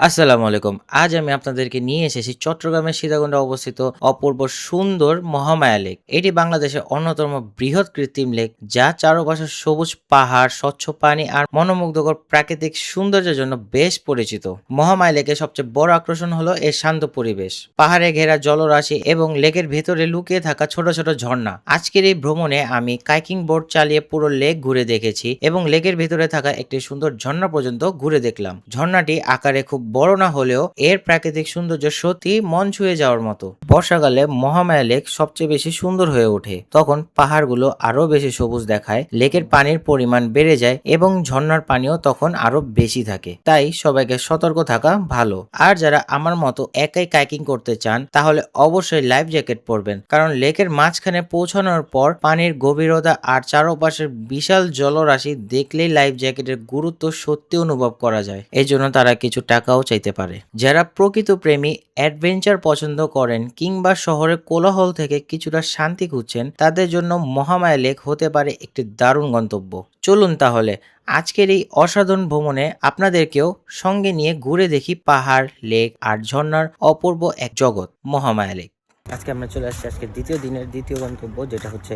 আসসালামু আলাইকুম। আজ আমি আপনাদেরকে নিয়ে এসেছি চট্টগ্রামের সীতাকুণ্ডে অবস্থিত অপূর্ব সুন্দর মহামায়া লেক। এটি বাংলাদেশের অন্যতম বৃহৎ কৃত্রিম লেক, যা চারপাশে সবুজ পাহাড়, স্বচ্ছ পানি আর মনোমুগ্ধকর প্রাকৃতিক সৌন্দর্যের জন্য বেশ পরিচিত। মহামায়া লেকের সবচেয়ে বড় আকর্ষণ হলো এর শান্ত পরিবেশ, পাহাড়ে ঘেরা জলরাশি এবং লেকের ভেতরে লুকিয়ে থাকা ছোট ছোট ঝর্ণা। আজকের এই ভ্রমণে আমি কাইকিং বোর্ড চালিয়ে পুরো লেক ঘুরে দেখেছি এবং লেকের ভেতরে থাকা একটি সুন্দর ঝর্ণা পর্যন্ত ঘুরে দেখলাম। ঝর্ণাটি আকারে খুব বড় না হলেও এর প্রাকৃতিক সৌন্দর্য সত্যি মন ছুঁয়ে যাওয়ার মতো। বর্ষাকালে মহামায়া লেক সবচেয়ে বেশি সুন্দর হয়ে ওঠে। তখন পাহাড়গুলো আরো বেশি সবুজ দেখায়, লেকের পানির পরিমাণ বেড়ে যায় এবং ঝর্ণার পানিও তখন আরো বেশি থাকে। তাই সবাইকে সতর্ক থাকা ভালো। আর যারা আমার মতো একাই কাইকিং করতে চান তাহলে অবশ্যই লাইফ জ্যাকেট পরবেন, কারণ লেকের মাঝখানে পৌঁছানোর পর পানির গভীরতা আর চারপাশের বিশাল জলরাশি দেখলেই লাইফ জ্যাকেটের গুরুত্ব সত্যি অনুভব করা যায়। এই জন্য তারা কিছু টাকাও চাইতে পারে। যারা প্রকৃত প্রেমী, অ্যাডভেঞ্চার পছন্দ করেন কিংবা শহরের কোলাহল থেকে কিছুটা শান্তি খুঁজছেন, তাদের জন্য মহামায়া লেক হতে পারে একটি দারুণ গন্তব্য। চলুন তাহলে আজকের এই অসাধারণ ভ্রমণে আপনাদেরকেও সঙ্গে নিয়ে ঘুরে দেখি পাহাড়, লেক আর ঝর্ণার অপূর্ব এক জগৎ মহামায়া লেক। আজকে আমরা চলে আসছি আজকে দ্বিতীয় দিনের দ্বিতীয় গন্তব্য, যেটা হচ্ছে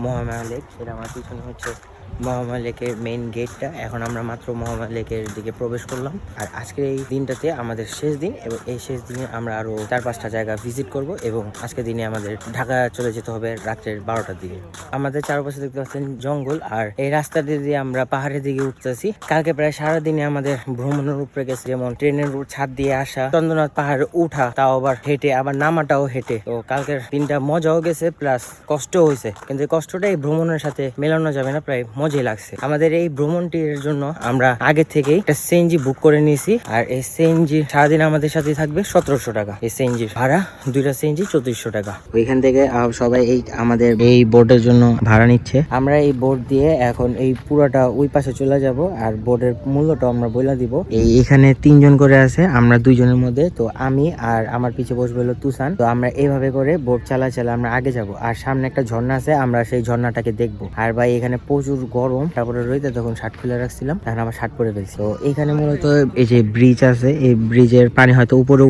মহামায়া লেক। সেটা আমার পিছনে হচ্ছে মহামায়া লেকের মেইন গেটটা। এখন আমরা মাত্র মহামায়া লেকের দিকে প্রবেশ করলাম। আর আজকের এই দিনটাতে আমাদের শেষ দিন, এবং এই শেষ দিনে আমরা আরো 4-5টা জায়গা ভিজিট করব এবং আজকের দিনে আমাদের ঢাকা চলে যেতে হবে রাত্রের 12টার দিকে। আমাদের চারপাশে দেখতে পাচ্ছেন জঙ্গল, আর এই রাস্তা দিয়ে আমরা পাহাড়ের দিকে উঠতেছি। কালকে প্রায় সারাদিনে আমাদের ভ্রমণের উপরে গেছে, যেমন ট্রেনের ছাদ দিয়ে আসা, চন্দ্রনাথ পাহাড়ে উঠা, তাও আবার হেঁটে, আবার নামাটাও হেঁটে। তো কালকের দিনটা মজাও গেছে প্লাস কষ্টও হয়েছে, কিন্তু এই কষ্টটা এই ভ্রমণের সাথে মেলানো যাবে না, প্রায় মজাই লাগছে। আমাদের এই ভ্রমণটির জন্য আমরা আগে থেকেই একটা সিএনজি বুক করে নিয়েছি, আর এই সিএনজি সারাদিন আমাদের সাথে থাকবে 1700 টাকা। এই সিএনজির ভাড়া, 2টা সিএনজি 3400 টাকা। ওইখান থেকে সবাই এই আমাদের এই বোর্ডের জন্য ভাড়া নিচ্ছে। আমরা এই বোর্ড দিয়ে এখন এই পুরোটা ওই পাশে চলে যাব, আর বোর্ডের মূল্যটা আমরা বলে দিব। এখানে 3 জন করে আছে, আমরা 2 জনের মধ্যে, তো আমি আর আমার পিছে বসবে হলো তুষান। তো আমরা এইভাবে করে বোর্ড চালা আমরা আগে যাব, আর সামনে একটা ঝর্ণা আছে, আমরা সেই ঝর্ণাটাকে দেখবো। আর ভাই এখানে প্রচুর গরম, তারপরে রইতে তখন শার্ট খুলে রাখছিলাম, তখন আমার শার্ট পরে ফেলছি। তো এখানে মূলত এই যে ব্রিজ আছে, এই ব্রিজের পানি হয়তো উপরে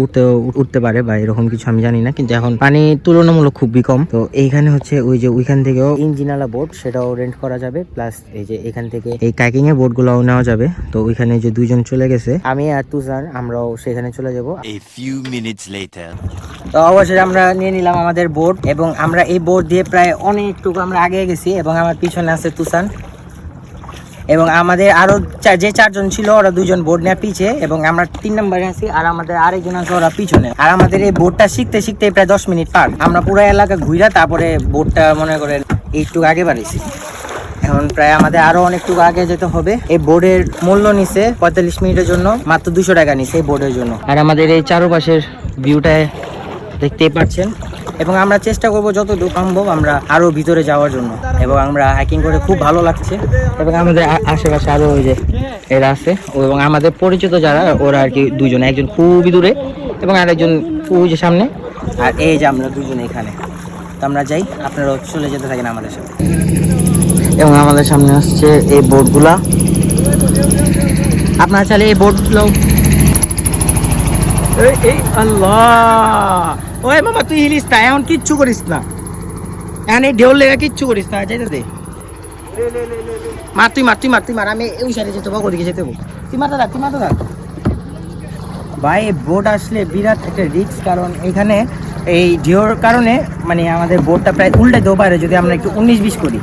উঠতে পারে বা এরকম কিছু আমি জানি না, কিন্তু এখন পানি তুলনামূলক খুবই কম। তো এইখানে হচ্ছে ওই যে ওইখান থেকেও ইঞ্জিনালা বোট, সেটাও রেন্ট করা যাবে, প্লাস এই যে এখান থেকে এই কাইকিং এর বোট গুলাও নেওয়া যাবে। তো ওইখানে যে 2 জন চলে গেছে, আমি আর তুষার, আমরাও সেখানে চলে যাব। তো অবশ্যই আমরা নিয়ে নিলাম আমাদের বোট, এবং আমরা এই বোট দিয়ে প্রায় অনেকটুকু আমরা আগে গেছি, এবং আমার পিছনে আছে তুষান, এবং আমাদের আরো যে 4 জন ছিল ওরা 2 জন বোট নিয়ে পিছে, এবং আমরা 3 নম্বরে আছি, আর আমাদের আরেকজন আছে ওরা পিছনে। আর আমাদের এই বোটটা শিখতে শিখতে প্রায় 10 মিনিট পার। আমরা পুরো এলাকা ঘুরা তারপরে বোটটা মনে করেন একটু আগে বাড়িয়েছি। এখন প্রায় আমাদের আরো অনেকটুকু আগে যেতে হবে। এই বোর্ডের মূল্য নিছে 45 মিনিটের জন্য মাত্র 200 টাকা নিছে এই বোর্ডের জন্য। আর আমাদের এই চারপাশের ভিউটা দেখতেই পাচ্ছেন, এবং আমরা চেষ্টা করব যতটুকু সম্ভব আমরা আরো ভিতরে যাওয়ার জন্য, এবং আমরা হাইকিং করে খুব ভালো লাগছে। এবং আমাদের আশেপাশে আরো ওই যে এরা আছে, এবং আমাদের পরিচিত যারা ওরা আর কি 2 জন, একজন খুবই দূরে এবং আরেকজন ওই যে সামনে, আর এই যে আমরা 2 জন এখানে। তো আমরা যাই, আপনারাও চলে যেতে থাকেন আমাদের সাথে। এবং আমাদের সামনে আসছে এই বোটগুলা, আপনারা চাইলে এই বোটগুলো। এই আল্লাহ, ওই মামা তুই হিলিস না, এখন কিচ্ছু করিস না, এখন এই ঢেউর লেগে কিচ্ছু করিস না, যাইতে দে। মার তুই মার তুই মার তুই মার, আমি ওই সাইডে যেতে হবো, ওদিকে যেতে হবো। তুই মারতে থাক, তুই মারতে থাক। ভাই বোট আসলে বিরাট একটা রিস্ক, কারণ এখানে এই ঢেউর কারণে মানে আমাদের বোটটা প্রায় উল্টাতেও পারে যদি আমরা একটু 19-20 করি।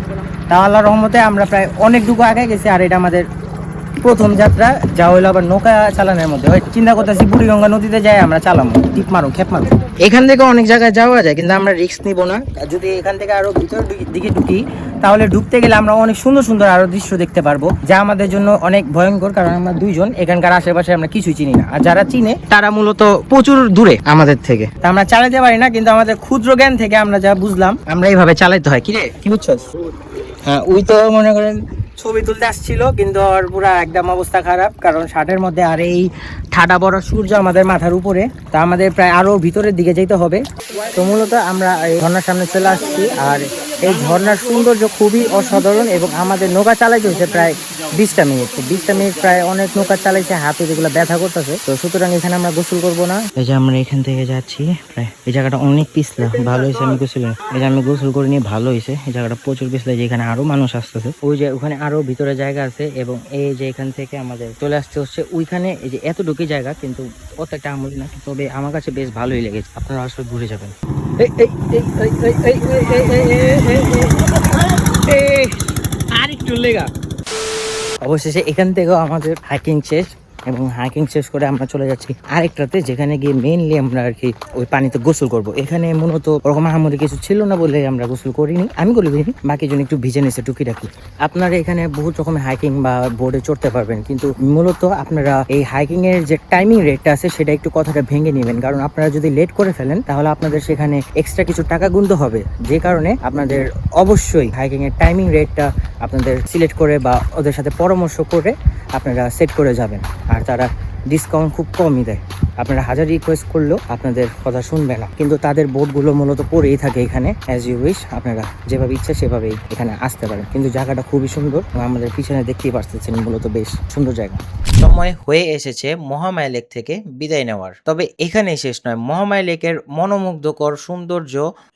তা আল্লাহর রহমতে আমরা প্রায় অনেকটুকু আগে গেছি, আর এটা আমাদের প্রথম যাত্রা, যা হইলো আবার নৌকা চালানোর মধ্যে। চিন্তা করতেছি বুড়িগঙ্গা নদীতে যাই আমরা চালাবো, টিপ মারো, খেপ মারো। এখান থেকে অনেক জায়গায় যাওয়া যায়, কিন্তু আমরা রিস্ক নিব না। যদি এখান থেকে আরো ভিতরের দিকে ঢুকি, তাহলে ঢুকতে গেলে আমরা অনেক সুন্দর সুন্দর আরো দৃশ্য দেখতে পারবো, যা আমাদের জন্য অনেক ভয়ঙ্কর, কারণ আমরা 2 জন এখানকার আশেপাশে আমরা কিছুই চিনি না। আর যারা চিনে তারা মূলত প্রচুর দূরে আমাদের থেকে। তা আমরা চালাতে পারি না, কিন্তু আমাদের ক্ষুদ্র জ্ঞান থেকে আমরা যা বুঝলাম আমরা এইভাবে চালাতে হয়। কি রে, কি বুঝছো? হ্যাঁ, ওই তো মনে করেন ছবি তুলতে আসছিল, কিন্তু আর পুরো একদম অবস্থা খারাপ, কারণ শার্টের মধ্যে আর এই ঠাডা বড় সূর্য আমাদের মাথার উপরে। তা আমাদের প্রায় আরো ভিতরের দিকে যেতে হবে। তো মূলত আমরা এই ঝর্ণার সামনে চলে আসছি, আর এই ঝর্ণার সৌন্দর্য খুবই অসাধারণ, এবং আমাদের নৌকা চালাইতে হচ্ছে প্রায় 20টা মিনিট, তো 20টা মিনিট প্রায় অনেক নৌকা চালাইছে, হাতে যেগুলো ব্যথা করতেছে, তো সুতরাং এখানে আমরা গোসল করবো না। এই যে আমরা এখান থেকে যাচ্ছি, প্রায় এই জায়গাটা অনেক পিছলা, ভালো হয়েছে আমি গোসল, এই যে আমি গোসল করে নিয়ে ভালো হয়েছে। এই জায়গাটা প্রচুর পিছলা, যে এখানে আরো মানুষ আসতেছে, ওই যে ওখানে আরো ভিতরে জায়গা আছে, এবং এই যে এখান থেকে আমাদের চলে আসতে হচ্ছে ওইখানে। এই যে এতটুকুই জায়গা, কিন্তু অতটা আমল না, তবে আমার কাছে বেশ ভালোই লেগেছে। আপনারা আসলে ঘুরে যাবেন। আর একটু লেগা। অবশেষে এখান থেকেও আমাদের হাইকিং শেষ, এবং হাইকিং শেষ করে আমরা চলে যাচ্ছি আরেকটাতে, যেখানে গিয়ে মেইনলি আমরা আর কি ওই পানিতে গোসল করব। এখানে মূলত ওরকম আহামরি কিছু ছিল না বলে আমরা গোসল করিনি, আমি করিনি, বাকি জন একটু ভিজে নিয়েছে টুকিটাকি। আপনারা এখানে বহুত রকমের হাইকিং বা বোর্ডে চড়তে পারবেন, কিন্তু মূলত আপনারা এই হাইকিং এর যে টাইমিং রেটটা আছে সেটা একটু কথাটা ভেঙে নেবেন, কারণ আপনারা যদি লেট করে ফেলেন তাহলে আপনাদের সেখানে এক্সট্রা কিছু টাকা গুনতে হবে, যে কারণে আপনাদের অবশ্যই হাইকিং এর টাইমিং রেটটা আপনাদের সিলেক্ট করে বা ওদের সাথে পরামর্শ করে আপনারা সেট করে যাবেন। আর তারা ডিসকাউন্ট খুব কমই দেয়, আপনারা হাজার রিকোয়েস্ট করলেও আপনাদের কথা শুনবে না, কিন্তু তাদের বোর্ডগুলো মূলত পড়েই থাকে এখানে। অ্যাজ ইউ উইশ, আপনারা যেভাবে ইচ্ছা সেভাবেই এখানে আসতে পারেন, কিন্তু জায়গাটা খুবই সুন্দর, আমাদের পিছনে দেখতেই পাচ্ছেন, মূলত বেশ সুন্দর জায়গা। সময় হয়ে এসেছে মহামায়া লেক থেকে বিদায় নেওয়ার। তবে এখানেই শেষ নয়, মহামায়া লেকের মনোমুগ্ধকর সৌন্দর্য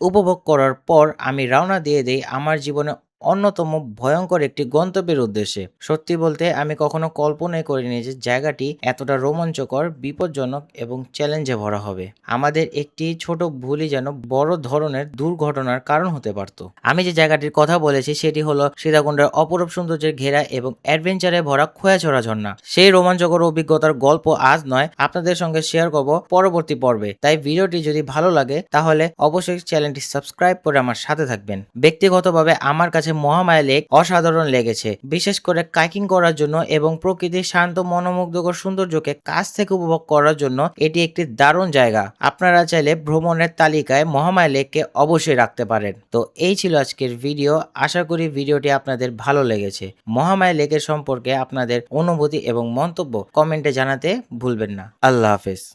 উপভোগ করার পর আমি রওনা দিয়ে দেই আমার জীবনে অন্যতম ভয়ঙ্কর একটি গন্তব্যের উদ্দেশ্যে। সত্যি বলতে আমি কখনো কল্পনাই করিনি যে জায়গাটি এতটা রোমাঞ্চকর, বিপজ্জনক এবং চ্যালেঞ্জে ভরা হবে। আমাদের একটি ছোট ভুলই যেন বড় ধরনের দুর্ঘটনার কারণ হতে পারত। আমি যে জায়গাটির কথা বলেছি সেটি হলো সীতাকুণ্ডের অপরূপ সৌন্দর্যের ঘেরা এবং অ্যাডভেঞ্চারে ভরা খোয়াছড়া ঝর্ণা। সেই রোমাঞ্চকর অভিজ্ঞতার গল্প আজ নয়, আপনাদের সঙ্গে শেয়ার করব পরবর্তী পর্বে। তাই ভিডিওটি যদি ভালো লাগে তাহলে অবশ্যই চ্যানেলটি সাবস্ক্রাইব করে আমার সাথে থাকবেন। ব্যক্তিগতভাবে আমার কাছে মহামায়া লেক অসাধারণ লেগেছে, বিশেষ করে কাইকিং করার জন্য এবং প্রকৃতির শান্ত মনোমুগ্ধকর সৌন্দর্যকে কাছ থেকে উপভোগ করার জন্য এটি একটি দারুণ জায়গা। আপনারা চাইলে ভ্রমণের তালিকায় মহামায়া লেককে অবশ্যই রাখতে পারেন। তো এই ছিল আজকের ভিডিও, আশা করি ভিডিওটি আপনাদের ভালো লেগেছে। মহামায়া লেকের সম্পর্কে আপনাদের অনুভূতি এবং মন্তব্য কমেন্টে জানাতে ভুলবেন না। আল্লাহ হাফেজ।